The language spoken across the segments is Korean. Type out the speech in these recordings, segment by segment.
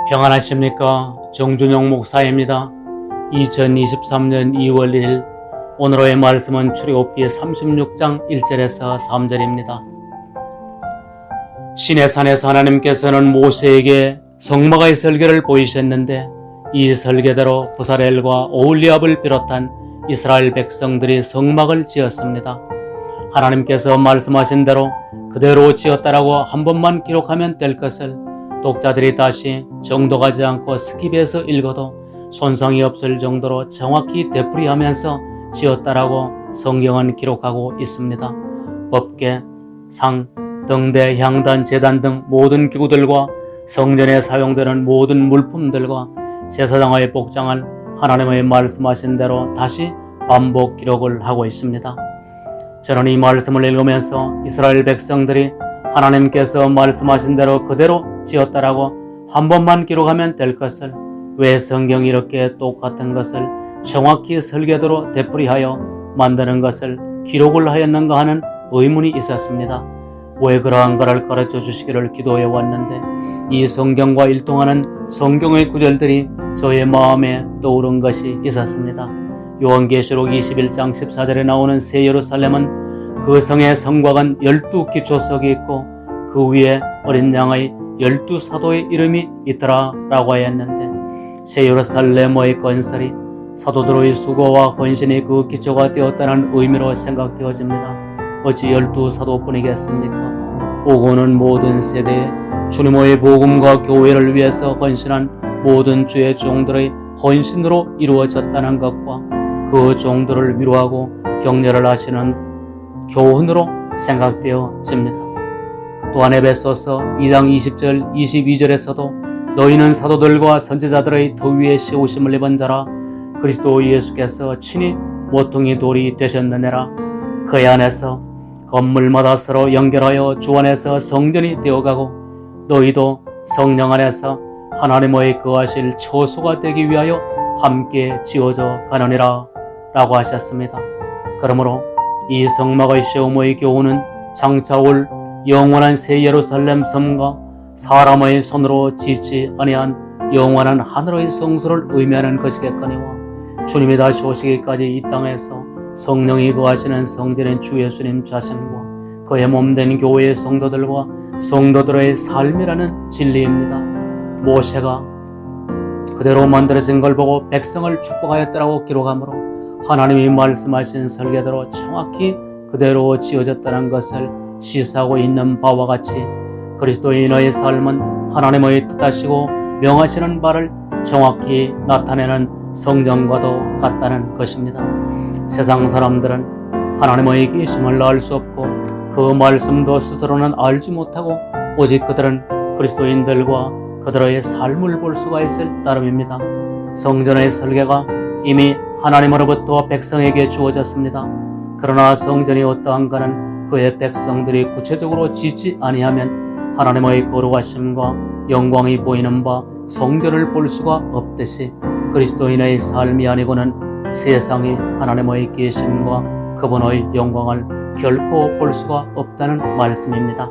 평안하십니까? 정준영 목사입니다. 2023년 2월 1일 오늘의 말씀은 출애굽기 36장 1절에서 3절입니다. 시내산에서 하나님께서는 모세에게 성막의 설계를 보이셨는데 이 설계대로 부사렐과 오홀리압을 비롯한 이스라엘 백성들이 성막을 지었습니다. 하나님께서 말씀하신 대로 그대로 지었다라고 한 번만 기록하면 될 것을 독자들이 다시 정독하지 않고 스킵해서 읽어도 손상이 없을 정도로 정확히 되풀이하면서 지었다라고 성경은 기록하고 있습니다. 법궤, 상, 등대, 향단, 제단 등 모든 기구들과 성전에 사용되는 모든 물품들과 제사장의 복장을 하나님의 말씀하신 대로 다시 반복 기록을 하고 있습니다. 저는 이 말씀을 읽으면서 이스라엘 백성들이 하나님께서 말씀하신 대로 그대로 지었다라고 한 번만 기록하면 될 것을 왜 성경이 이렇게 똑같은 것을 정확히 설계대로 되풀이하여 만드는 것을 기록을 하였는가 하는 의문이 있었습니다. 왜 그러한 것을 가르쳐 주시기를 기도해 왔는데 이 성경과 일통하는 성경의 구절들이 저의 마음에 떠오른 것이 있었습니다. 요한계시록 21장 14절에 나오는 새 예루살렘은 그 성의 성곽은 12기초석이 있고 그 위에 어린 양의 12사도의 이름이 있더라 라고 하였는데 새 예루살렘의 건설이 사도들의 수고와 헌신이 그 기초가 되었다는 의미로 생각되어집니다. 어찌 12사도뿐이겠습니까? 오고는 모든 세대에 주님의 복음과 교회를 위해서 헌신한 모든 주의 종들의 헌신으로 이루어졌다는 것과 그 종들을 위로하고 격려를 하시는 교훈으로 생각되어집니다. 또한 에베소서 2장 20절 22절에서도 너희는 사도들과 선지자들의 터 위에 세우심을 입은 자라 그리스도 예수께서 친히 모퉁이 돌이 되셨느니라. 그의 안에서 건물마다 서로 연결하여 주 안에서 성전이 되어가고 너희도 성령 안에서 하나님의 거하실 처소가 되기 위하여 함께 지어져 가느니라 라고 하셨습니다. 그러므로 이 성막의 세움의 교훈은 장차 올 영원한 새 예루살렘 섬과 사람의 손으로 짓지 아니한 영원한 하늘의 성소를 의미하는 것이겠거니와 주님이 다시 오시기까지 이 땅에서 성령이 거하시는 성전인 주 예수님 자신과 그의 몸된 교회의 성도들과 성도들의 삶이라는 진리입니다. 모세가 그대로 만들어진 걸 보고 백성을 축복하였다라고 기록하므로 하나님이 말씀하신 설계대로 정확히 그대로 지어졌다는 것을 시사하고 있는 바와 같이 그리스도인의 삶은 하나님의 뜻하시고 명하시는 바를 정확히 나타내는 성경과도 같다는 것입니다. 세상 사람들은 하나님의 계심을 알 수 없고 그 말씀도 스스로는 알지 못하고 오직 그들은 그리스도인들과 그들의 삶을 볼 수가 있을 따름입니다. 성전의 설계가 이미 하나님으로부터 백성에게 주어졌습니다. 그러나 성전이 어떠한가는 그의 백성들이 구체적으로 짓지 아니하면 하나님의 거룩하심과 영광이 보이는 바 성전을 볼 수가 없듯이 그리스도인의 삶이 아니고는 세상이 하나님의 계심과 그분의 영광을 결코 볼 수가 없다는 말씀입니다.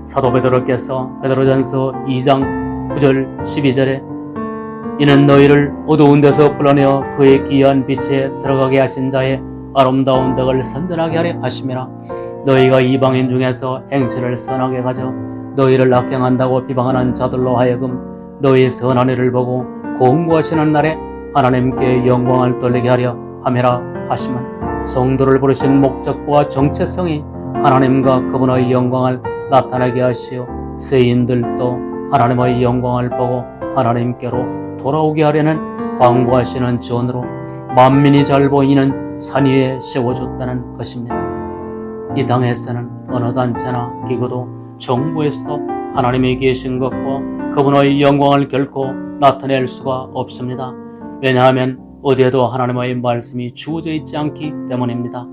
사도 베드로께서 베드로전서 2장 9절 12절에 이는 너희를 어두운 데서 불러내어 그의 귀한 빛에 들어가게 하신 자의 아름다운 덕을 선전하게 하려 하심이라. 너희가 이방인 중에서 행실을 선하게 가져 너희를 악행한다고 비방하는 자들로 하여금 너희 선한 일을 보고 공고하시는 날에 하나님께 영광을 돌리게 하려 함이라 하시면 성도를 부르신 목적과 정체성이 하나님과 그분의 영광을 나타나게 하시어 세인들도 하나님의 영광을 보고 하나님께로 돌아오게 하려는 광고하시는 전으로 만민이 잘 보이는 산 위에 세워줬다는 것입니다. 이 땅에서는 어느 단체나 기구도 정부에서도 하나님이 계신 것과 그분의 영광을 결코 나타낼 수가 없습니다. 왜냐하면 어디에도 하나님의 말씀이 주어져 있지 않기 때문입니다.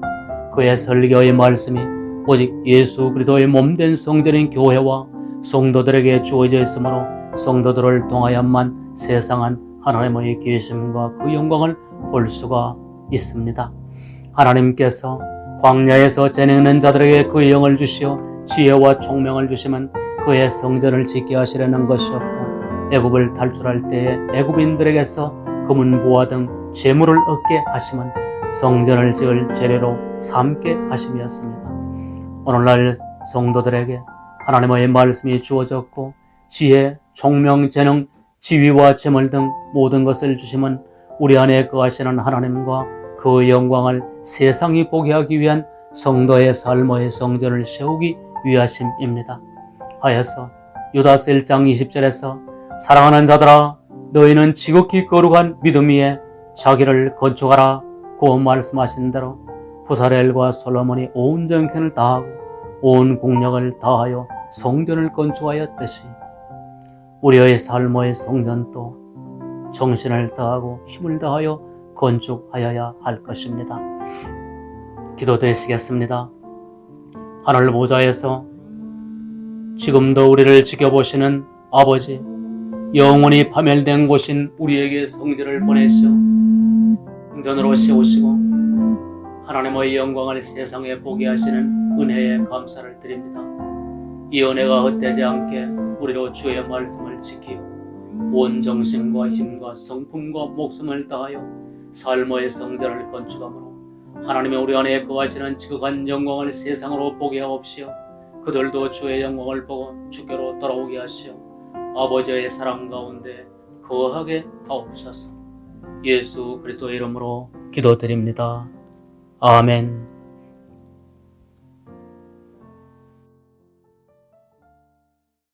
그의 설교의 말씀이 오직 예수 그리스도의 몸된 성전인 교회와 성도들에게 주어져 있으므로 성도들을 통하여만 세상은 하나님의 계심과 그 영광을 볼 수가 있습니다. 하나님께서 광야에서 재능있는 자들에게 그 영을 주시어 지혜와 총명을 주시면 그의 성전을 짓게 하시려는 것이었고 애굽을 탈출할 때에 애굽인들에게서 금은 보화 등 재물을 얻게 하심은 성전을 지을 재료로 삼게 하심이었습니다. 오늘날 성도들에게 하나님의 말씀이 주어졌고 지혜, 총명, 재능, 지위와 재물 등 모든 것을 주심은 우리 안에 거하시는 하나님과 그 영광을 세상이 보게 하기 위한 성도의 삶의 성전을 세우기 위하심입니다. 하여서 유다서 1장 20절에서 사랑하는 자들아 너희는 지극히 거룩한 믿음 위에 자기를 건축하라 고 말씀하신 대로 부사렐과 솔로몬이 온 정성을 다하고 온 국력을 다하여 성전을 건축하였듯이 우리의 삶의 성전도 정신을 다하고 힘을 다하여 건축하여야 할 것입니다. 기도드리시겠습니다. 하늘 보좌에서 지금도 우리를 지켜보시는 아버지, 영원히 파멸된 곳인 우리에게 성전을 보내시어 성전으로 세우시고 하나님의 영광을 세상에 보게 하시는 은혜에 감사를 드립니다. 이 은혜가 헛되지 않게 우리로 주의 말씀을 지키고 온 정신과 힘과 성품과 목숨을 다하여 삶의 성전을 건축함으로 하나님의 우리 안에 거하시는 지극한 영광을 세상으로 보게 하옵시어 그들도 주의 영광을 보고 주께로 돌아오게 하시어 아버지의 사랑 가운데 거하게 하옵소서. 예수 그리스도의 이름으로 기도드립니다. 아멘.